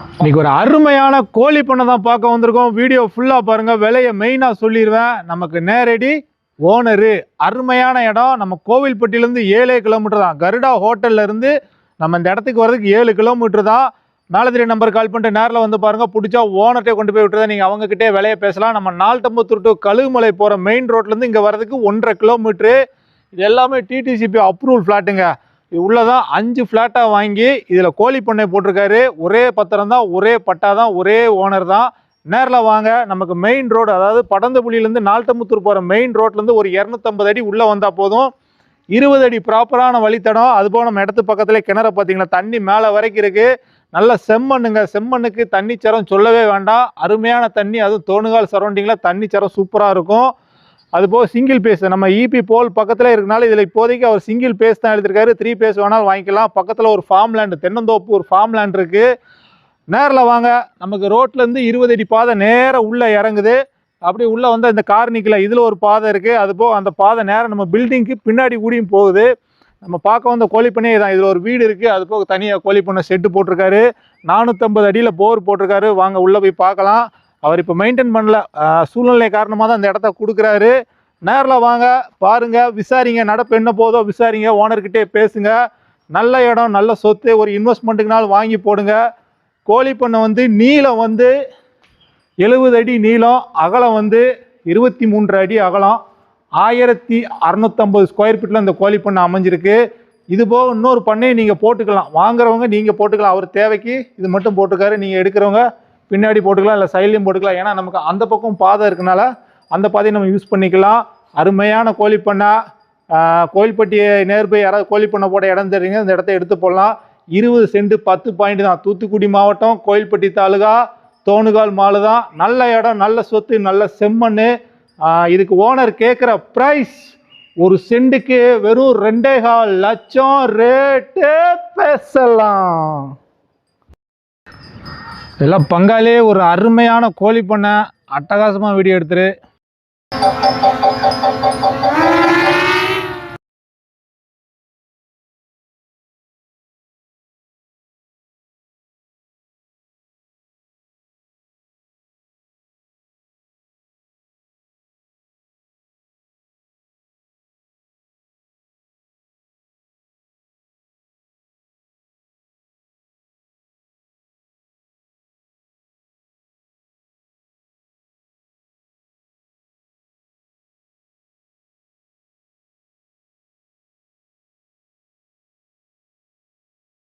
இன்னைக்கு ஒரு அருமையான கோழி பண்ணை தான் பார்க்க வந்திருக்கோம். வீடியோ ஃபுல்லாக பாருங்கள். விலையை மெயினாக சொல்லிடுவேன். நமக்கு நேரடி ஓனரு, அருமையான இடம். நம்ம கோவில்பட்டியிலேருந்து 7 கிலோமீட்டர் தான். கருடா ஹோட்டல்லேருந்து நம்ம இந்த இடத்துக்கு வர்றதுக்கு 7 கிலோமீட்டர் தான். மேலதிரி நம்பர் கால் பண்ணிட்டு நேரில் வந்து பாருங்கள். பிடிச்சா ஓனர்கிட்டே கொண்டு போய் விட்டுறதா நீங்கள் அவங்ககிட்டே விலையை பேசலாம். நம்ம நால்டம்பத்தூர் டு கழுகுமலை போகிற மெயின் ரோட்லேருந்து இங்கே வர்றதுக்கு 1.5 கிலோமீட்ரு. இது எல்லாமே டிடிசிபி அப்ரூவல் ஃப்ளாட்டுங்க. இது உள்ளதான் 5 ஃப்ளாட்டாக வாங்கி இதில் கோழி பண்ணை போட்டிருக்காரு. ஒரே பத்திரம் தான், ஒரே பட்டா தான், ஒரே ஓனர் தான். நேரில் வாங்க. நமக்கு மெயின் ரோடு, அதாவது படந்தபுலியிலேருந்து நால்டம்பத்தூர் போகிற மெயின் ரோட்லேருந்து ஒரு 250 அடி உள்ளே வந்தால் போதும். 20 அடி ப்ராப்பரான வழித்தடம். அதுபோல் நம்ம இடத்து பக்கத்தில் கிணறு பார்த்தீங்களா, தண்ணி மேலே வரைக்கும் இருக்குது. நல்ல செம்மண்ணுங்க. செம்மண்ணுக்கு தண்ணி சரம் சொல்லவே வேண்டாம். அருமையான தண்ணி. அதுவும் தோணுகால் சரௌண்டிங்கில் தண்ணி சரம் சூப்பராக இருக்கும். அதுபோக சிங்கிள் பேஸ், நம்ம இபி போல் பக்கத்தில் இருக்கனால இதில் இப்போதைக்கு அவர் சிங்கிள் பேஸ் தான் எடுத்திருக்காரு. 3 பேஸ் வேணாலும் வாங்கிக்கலாம். பக்கத்தில் ஒரு ஃபார்ம் லேண்டு, தென்னந்தோப்பு ஒரு ஃபார்ம் லேண்ட் இருக்குது. நேரில் வாங்க. நமக்கு ரோட்லேருந்து 20 அடி பாதை நேராக உள்ளே இறங்குது. அப்படி உள்ளே வந்து இந்த கார்னிக்கில் இதில் ஒரு பாதை இருக்குது. அதுபோக அந்த பாதை நேராக நம்ம பில்டிங்க்கு பின்னாடி கூடியும் போகுது. நம்ம பார்க்க வந்த கோழி பண்ணை தான். இதில் ஒரு வீடு இருக்குது. அது போக தனியாக கோழி பண்ணை செட்டு போட்டிருக்காரு. 450 அடியில் போர் போட்டிருக்காரு. வாங்க உள்ளே போய் பார்க்கலாம். அவர் இப்போ மெயின்டைன் பண்ணல, சூழ்நிலை காரணமாக தான் அந்த இடத்த கொடுக்குறாரு. நேரில் வாங்க, பாருங்கள், விசாரிங்க. நடப்பு என்ன போதோ விசாரிங்க. ஓனர்கிட்டே பேசுங்க. நல்ல இடம், நல்ல சொத்து. ஒரு இன்வெஸ்ட்மெண்ட்டுக்குனாலும் வாங்கி போடுங்க. கோழி பண்ணை வந்து நீளம் வந்து 70 அடி நீளம், அகலம் வந்து 23 அடி அகலம், 1650 ஸ்கொயர் ஃபீட்டில் இந்த கோழி பண்ணை அமைஞ்சிருக்கு. இது போக இன்னொரு பண்ணையை நீங்கள் போட்டுக்கலாம். வாங்குறவங்க நீங்கள் போட்டுக்கலாம். அவர் தேவைக்கு இது மட்டும் போட்டுக்காரு. நீங்கள் எடுக்கிறவங்க பின்னாடி போட்டுக்கலாம், இல்லை சைட்லையும் போட்டுக்கலாம். ஏன்னா நமக்கு அந்த பக்கம் பாதை இருக்கனால அந்த பாதையை நம்ம யூஸ் பண்ணிக்கலாம். அருமையான கோழி பண்ணை. கோயில்பட்டி நேர்பை யாராவது கோழி பண்ணை போட இடம் தெரியுங்க, இந்த இடத்த எடுத்து போடலாம். 20 சென்ட் 10 பாயிண்ட் தான். தூத்துக்குடி மாவட்டம், கோயில்பட்டி தாலுகா, தோணுகால் மாலு தான். நல்ல இடம், நல்ல சொத்து, நல்ல செம்மண். இதுக்கு ஓனர் கேட்குற ப்ரைஸ் ஒரு சென்ட்டுக்கு வெறும் 2.25 லட்சம் ரேட்டு பேசலாம். எல்லாம் பங்காளியே ஒரு அருமையான கோழி பண்ணை. அட்டகாசமாக வீடியோ எடுத்துரு.